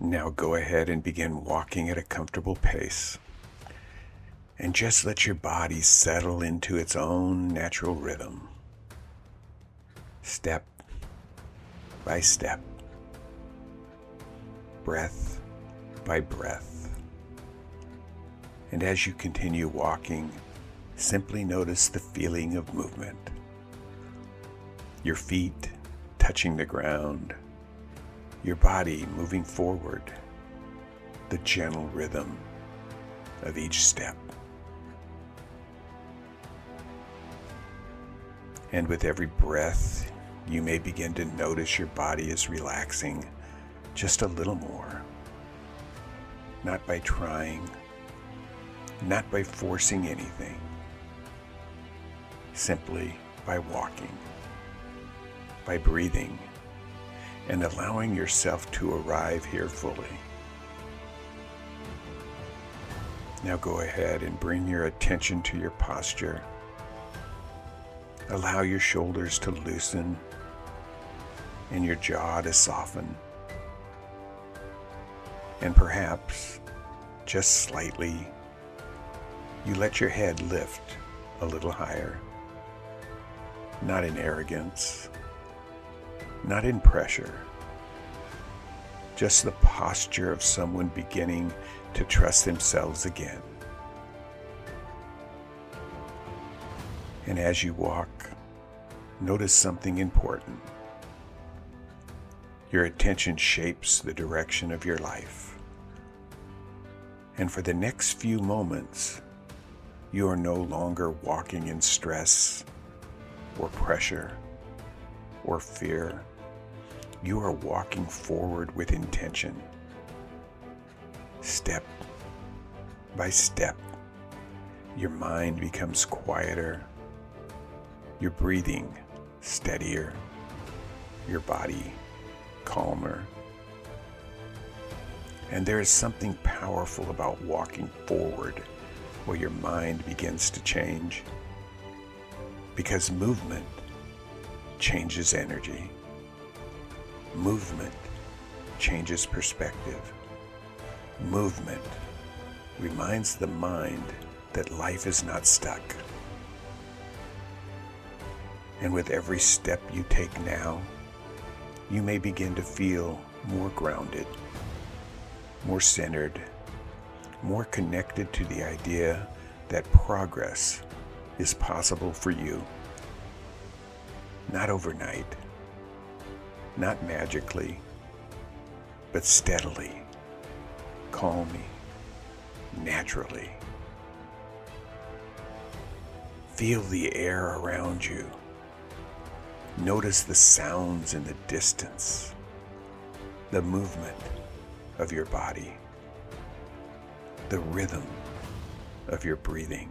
Now go ahead and begin walking at a comfortable pace. And just let your body settle into its own natural rhythm. Step by step. Breath by breath. And as you continue walking, simply notice the feeling of movement. Your feet touching the ground, your body moving forward, the gentle rhythm of each step. And with every breath, you may begin to notice your body is relaxing just a little more. Not by trying, not by forcing anything, simply by walking, by breathing, and allowing yourself to arrive here fully. Now go ahead and bring your attention to your posture. Allow your shoulders to loosen and your jaw to soften. And perhaps, just slightly, you let your head lift a little higher. Not in arrogance, not in pressure, just the posture of someone beginning to trust themselves again. And as you walk, notice something important. Your attention shapes the direction of your life. And for the next few moments, you are no longer walking in stress or pressure or fear. You are walking forward with intention. Step by step, your mind becomes quieter, your breathing steadier, your body calmer. And there is something powerful about walking forward where your mind begins to change, because movement changes energy. Movement changes perspective. Movement reminds the mind that life is not stuck. And with every step you take now, you may begin to feel more grounded, more centered, more connected to the idea that progress is possible for you. Not overnight, not magically, but steadily, calmly, naturally. Feel the air around you. Notice the sounds in the distance, the movement of your body, the rhythm of your breathing,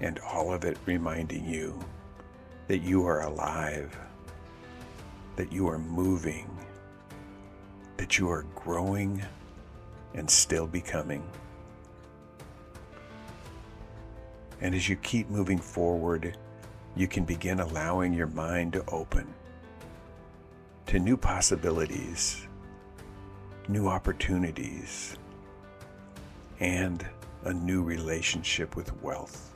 and all of it reminding you that you are alive, that you are moving, that you are growing and still becoming. And as you keep moving forward, you can begin allowing your mind to open to new possibilities, new opportunities, and a new relationship with wealth,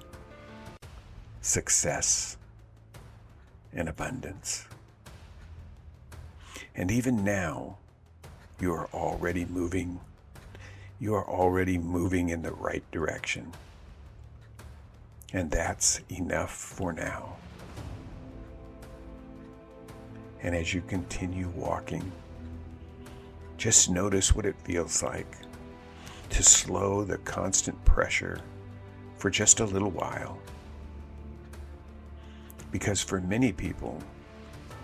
success, and abundance. And even now, you are already moving. You are already moving in the right direction. And that's enough for now. And as you continue walking, just notice what it feels like to slow the constant pressure for just a little while. Because for many people,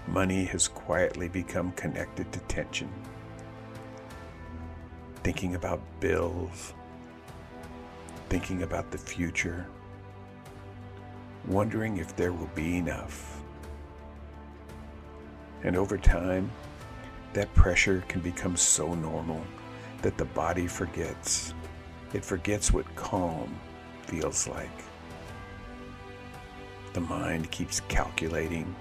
money has quietly become connected to tension. Thinking about bills, thinking about the future, wondering if there will be enough. And over time, that pressure can become so normal that the body forgets. It forgets what calm feels like. The mind keeps calculating,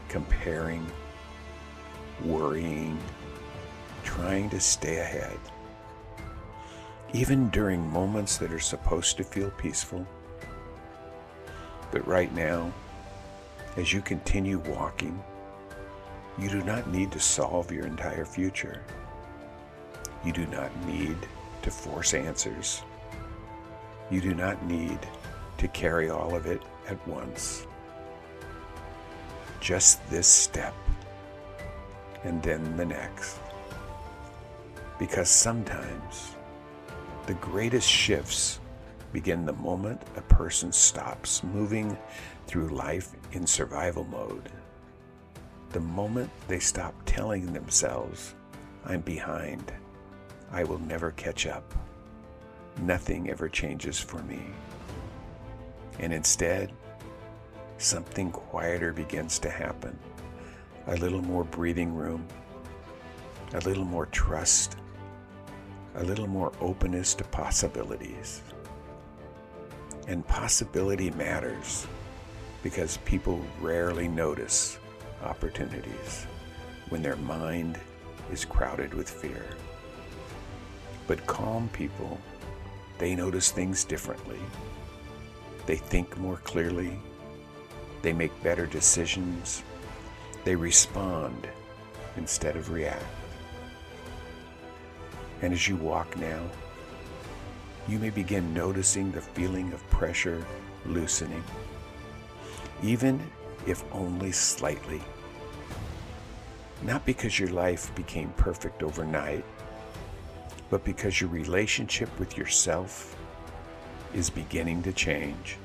comparing, worrying, trying to stay ahead. Even during moments that are supposed to feel peaceful. But right now, as you continue walking, you do not need to solve your entire future. You do not need to force answers. You do not need to carry all of it at once. Just this step, and then the next. Because sometimes the greatest shifts begin the moment a person stops moving through life in survival mode. The moment they stop telling themselves, I'm behind, I will never catch up, nothing ever changes for me. And instead, something quieter begins to happen. A little more breathing room, a little more trust, a little more openness to possibilities. And possibility matters because people rarely notice opportunities when their mind is crowded with fear. But calm people, they notice things differently. They think more clearly. They make better decisions. They respond instead of react. And as you walk now, you may begin noticing the feeling of pressure loosening, even if only slightly. Not because your life became perfect overnight, but because your relationship with yourself is beginning to change.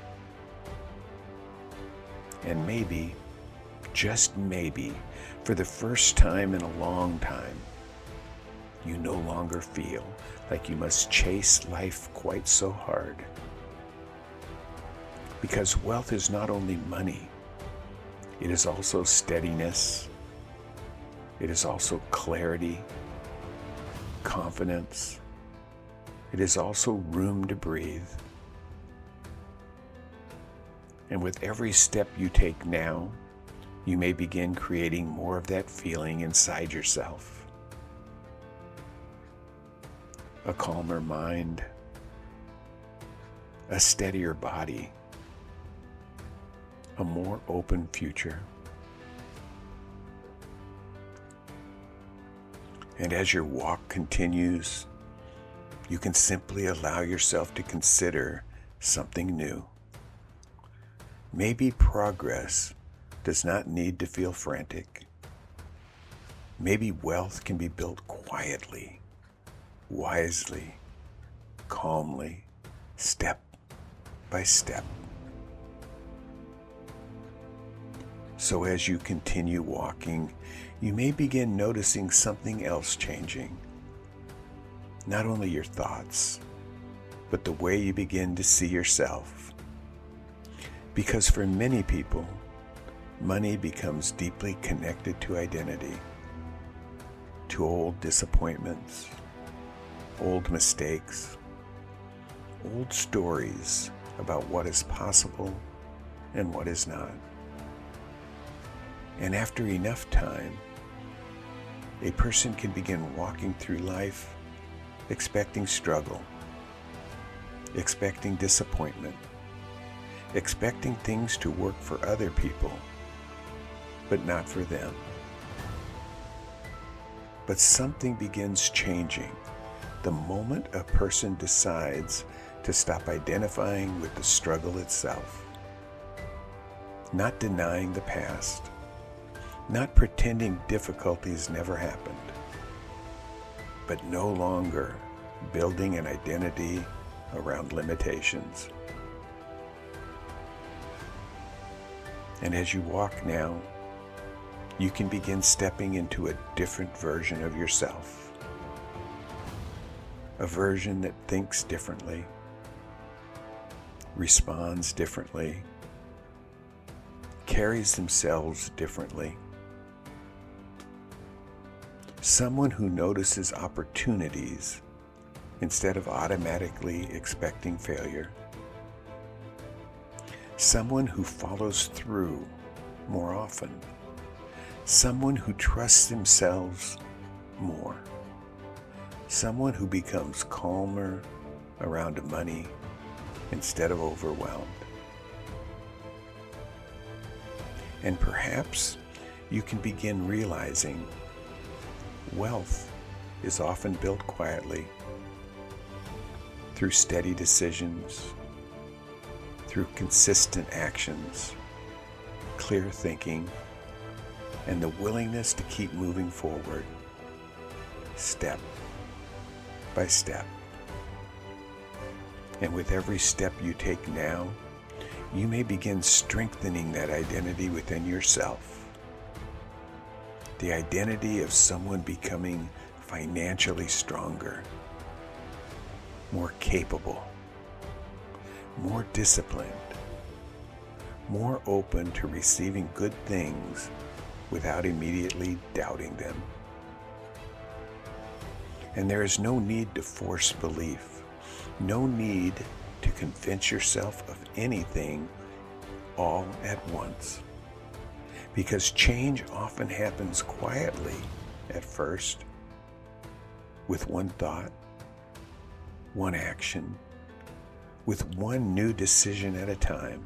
And maybe, just maybe, for the first time in a long time, you no longer feel like you must chase life quite so hard. Because wealth is not only money, it is also steadiness, it is also clarity, confidence, it is also room to breathe. And with every step you take now, you may begin creating more of that feeling inside yourself. A calmer mind, a steadier body, a more open future. And as your walk continues, you can simply allow yourself to consider something new. Maybe progress does not need to feel frantic. Maybe wealth can be built quietly, wisely, calmly, step by step. So as you continue walking, you may begin noticing something else changing. Not only your thoughts, but the way you begin to see yourself. Because for many people, money becomes deeply connected to identity, to old disappointments, old mistakes, old stories about what is possible and what is not. And after enough time, a person can begin walking through life expecting struggle, expecting disappointment, expecting things to work for other people, but not for them. But something begins changing the moment a person decides to stop identifying with the struggle itself, not denying the past, not pretending difficulties never happened, but no longer building an identity around limitations. And as you walk now, you can begin stepping into a different version of yourself. A version that thinks differently, responds differently, carries themselves differently. Someone who notices opportunities instead of automatically expecting failure. Someone who follows through more often. Someone who trusts themselves more. someone who becomes calmer around money instead of overwhelmed. And perhaps you can begin realizing wealth is often built quietly through steady decisions, through consistent actions, clear thinking, and the willingness to keep moving forward, step by step. And with every step you take now, you may begin strengthening that identity within yourself. The identity of someone becoming financially stronger, more capable, more disciplined, more open to receiving good things without immediately doubting them. And there is no need to force belief, no need to convince yourself of anything all at once. Because change often happens quietly at first, with one thought, one action, with one new decision at a time.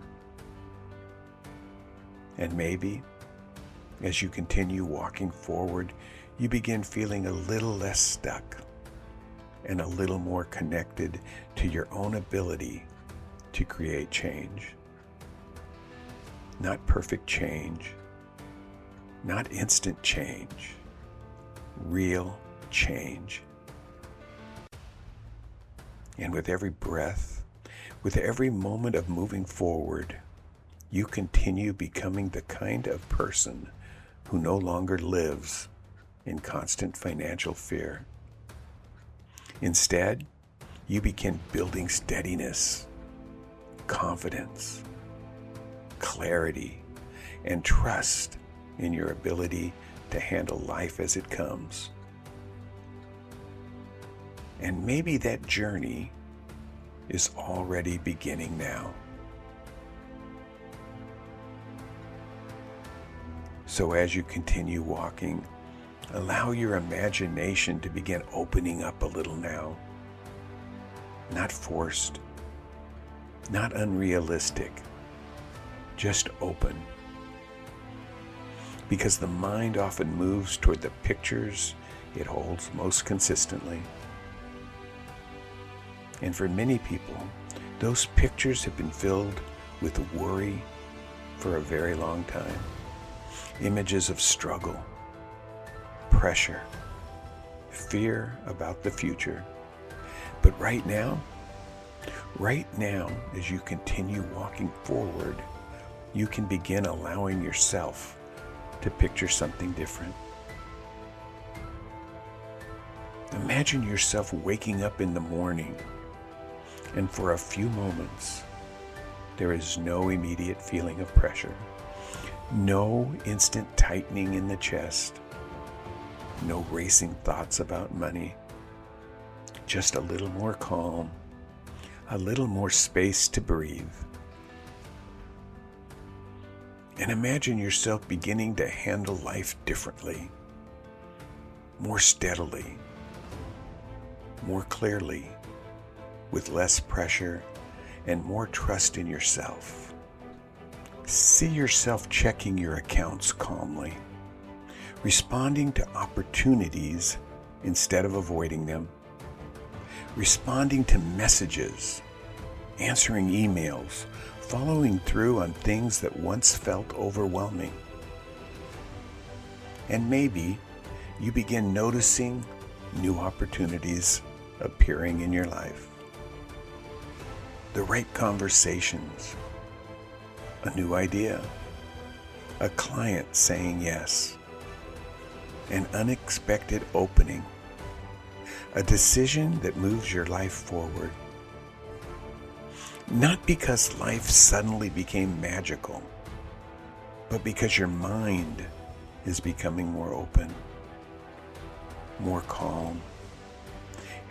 And maybe, as you continue walking forward, you begin feeling a little less stuck and a little more connected to your own ability to create change. Not perfect change, not instant change, real change. And with every breath, with every moment of moving forward, you continue becoming the kind of person who no longer lives in constant financial fear. Instead, you begin building steadiness, confidence, clarity, and trust in your ability to handle life as it comes. And maybe that journey is already beginning now. So as you continue walking, allow your imagination to begin opening up a little now. Not forced, not unrealistic, just open. Because the mind often moves toward the pictures it holds most consistently. And for many people, those pictures have been filled with worry for a very long time. Images of struggle, pressure, fear about the future. But right now, as you continue walking forward, you can begin allowing yourself to picture something different. Imagine yourself waking up in the morning, and for a few moments, there is no immediate feeling of pressure, no instant tightening in the chest, no racing thoughts about money, just a little more calm, a little more space to breathe. And imagine yourself beginning to handle life differently, more steadily, more clearly, with less pressure and more trust in yourself. See yourself checking your accounts calmly, responding to opportunities instead of avoiding them, responding to messages, answering emails, following through on things that once felt overwhelming. And maybe you begin noticing new opportunities appearing in your life. The right conversations, a new idea, a client saying yes, an unexpected opening, a decision that moves your life forward. Not because life suddenly became magical, but because your mind is becoming more open, more calm,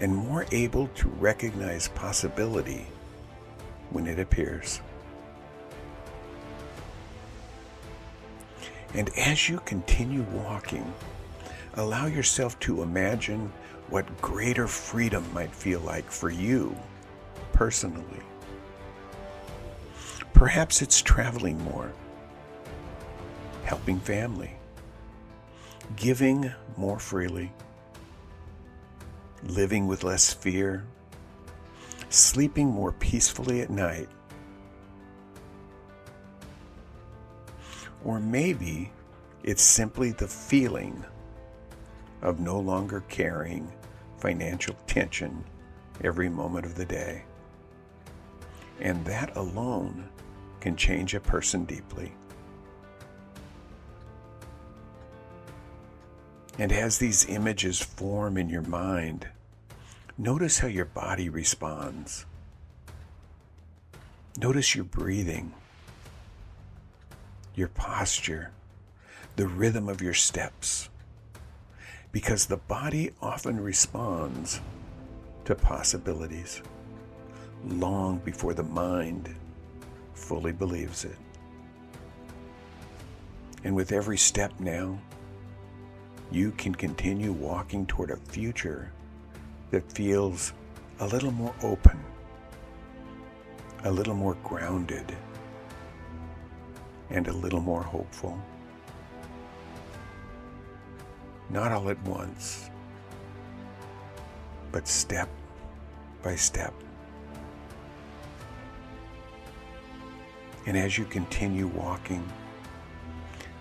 and more able to recognize possibility when it appears. And as you continue walking, allow yourself to imagine what greater freedom might feel like for you personally. Perhaps it's traveling more, helping family, giving more freely, living with less fear, sleeping more peacefully at night. Or maybe it's simply the feeling of no longer carrying financial tension every moment of the day. And that alone can change a person deeply. And as these images form in your mind, notice how your body responds. Notice your breathing, your posture, the rhythm of your steps, because the body often responds to possibilities long before the mind fully believes it. And with every step now, you can continue walking toward a future that feels a little more open, a little more grounded, and a little more hopeful. Not all at once, but step by step. And as you continue walking,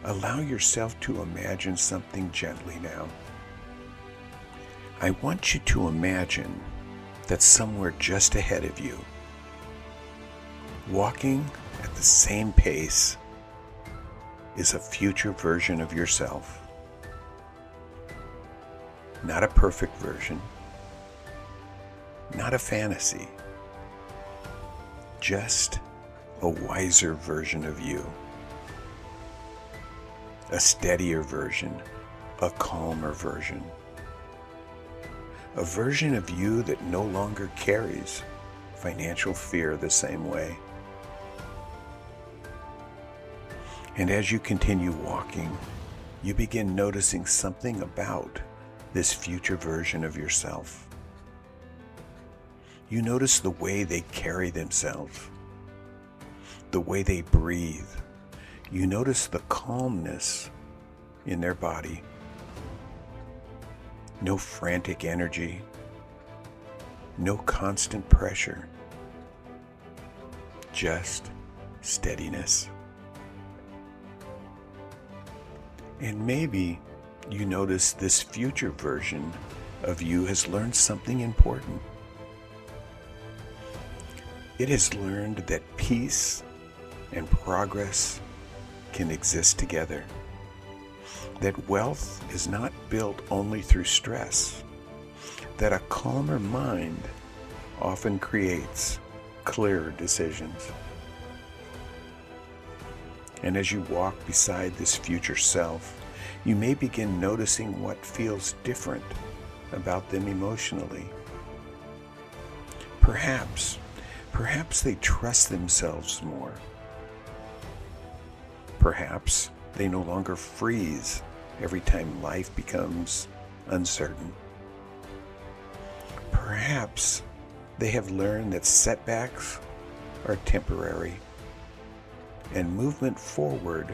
allow yourself to imagine something gently now. I want you to imagine that somewhere just ahead of you, walking at the same pace, is a future version of yourself. Not a perfect version, not a fantasy, just a wiser version of you. A steadier version, a calmer version. A version of you that no longer carries financial fear the same way. And as you continue walking, you begin noticing something about this future version of yourself. You notice the way they carry themselves, the way they breathe. You notice the calmness in their body. No frantic energy, no constant pressure, just steadiness. And maybe you notice this future version of you has learned something important. It has learned that peace and progress can exist together. That wealth is not built only through stress. That a calmer mind often creates clearer decisions. And as you walk beside this future self, you may begin noticing what feels different about them emotionally. Perhaps they trust themselves more. Perhaps they no longer freeze every time life becomes uncertain. Perhaps they have learned that setbacks are temporary and movement forward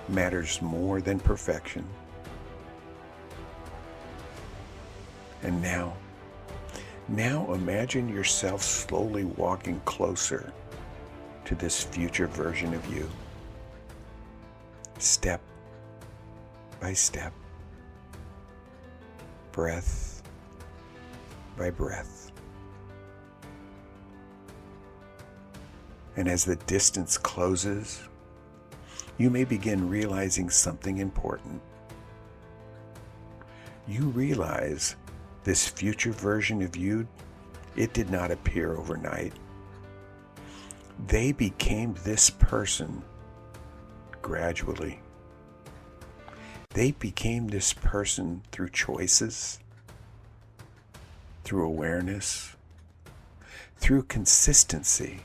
matters more than perfection. And now imagine yourself slowly walking closer to this future version of you. Step by step, breath by breath. And as the distance closes, you may begin realizing something important. You realize this future version of you, it did not appear overnight. They became this person gradually. They became this person through choices, through awareness, through consistency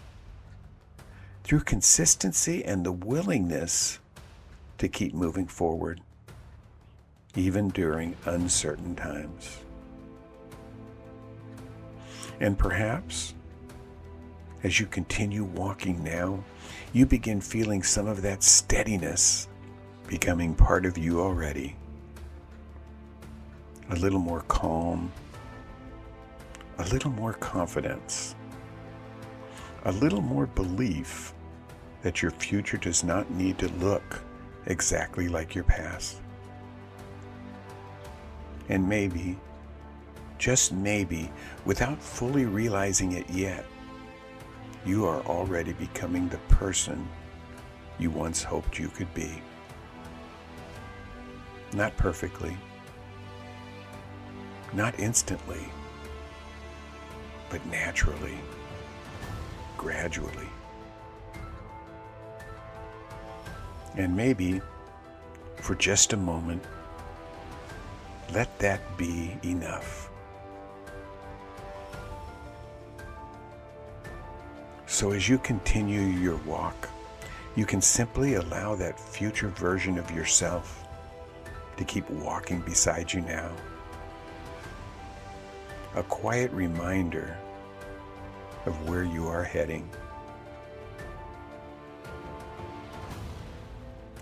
and the willingness to keep moving forward, even during uncertain times. And perhaps, as you continue walking now, you begin feeling some of that steadiness becoming part of you already. A little more calm, a little more confidence, a little more belief that your future does not need to look exactly like your past. And maybe, just maybe, without fully realizing it yet, you are already becoming the person you once hoped you could be. Not perfectly, not instantly, but naturally, gradually. And maybe, for just a moment, let that be enough. So as you continue your walk, you can simply allow that future version of yourself to keep walking beside you now. A quiet reminder of where you are heading.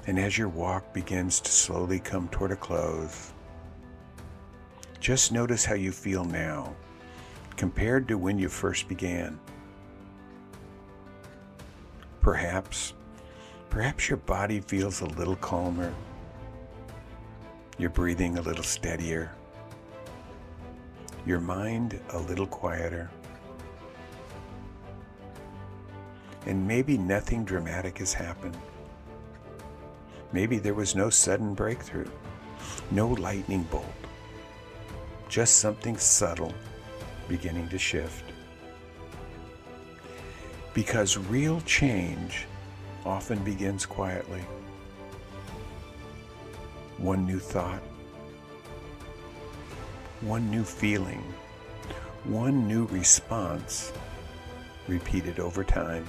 And as your walk begins to slowly come toward a close, just notice how you feel now compared to when you first began. Perhaps your body feels a little calmer. You're breathing a little steadier. Your mind a little quieter. And maybe nothing dramatic has happened. Maybe there was no sudden breakthrough, no lightning bolt, just something subtle beginning to shift. Because real change often begins quietly. One new thought, one new feeling, one new response repeated over time.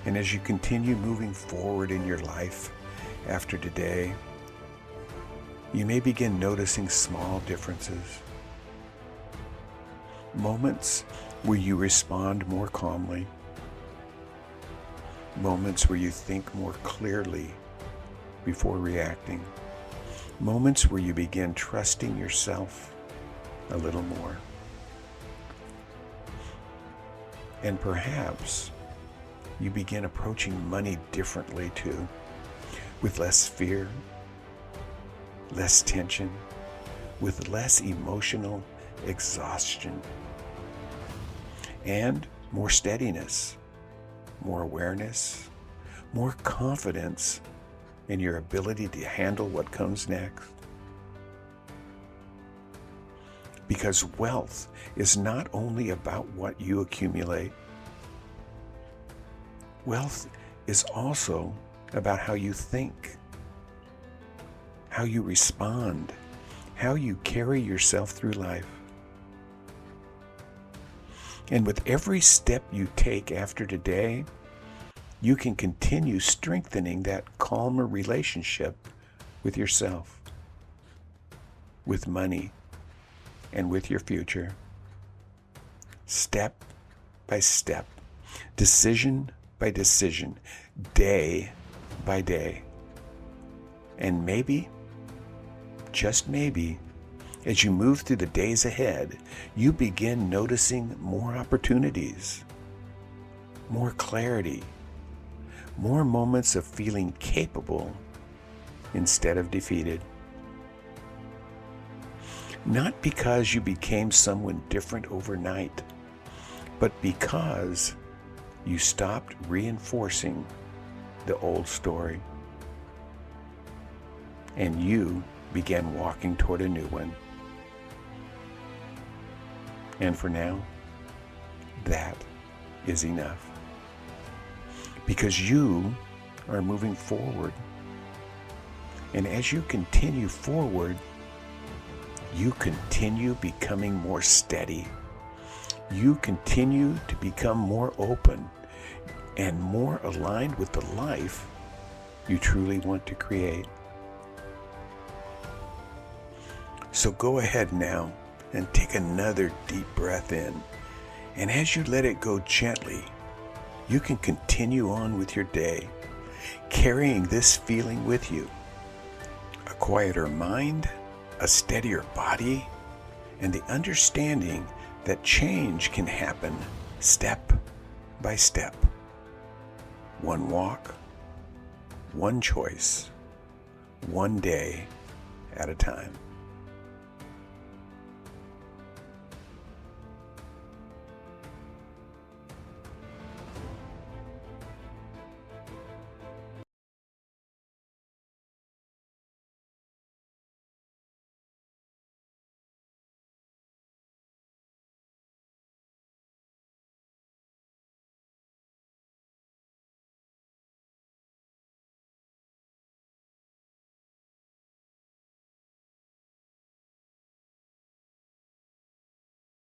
And as you continue moving forward in your life after today, you may begin noticing small differences. Moments where you respond more calmly. Moments where you think more clearly before reacting. Moments where you begin trusting yourself a little more. And perhaps you begin approaching money differently too, with less fear, less tension, with less emotional exhaustion, and more steadiness, more awareness, more confidence in your ability to handle what comes next. Because wealth is not only about what you accumulate. Wealth is also about how you think, how you respond, how you carry yourself through life. And with every step you take after today, you can continue strengthening that calmer relationship with yourself, with money, and with your future. Step by step, decision by decision, day by day. And maybe, just maybe, as you move through the days ahead, you begin noticing more opportunities, more clarity, more moments of feeling capable instead of defeated. Not because you became someone different overnight, but because you stopped reinforcing the old story and you began walking toward a new one. And for now, that is enough. Because you are moving forward. And as you continue forward, you continue becoming more steady. You continue to become more open and more aligned with the life you truly want to create. So go ahead now and take another deep breath in. And as you let it go gently, you can continue on with your day, carrying this feeling with you. A quieter mind, a steadier body, and the understanding that change can happen step by step. One walk, one choice, one day at a time.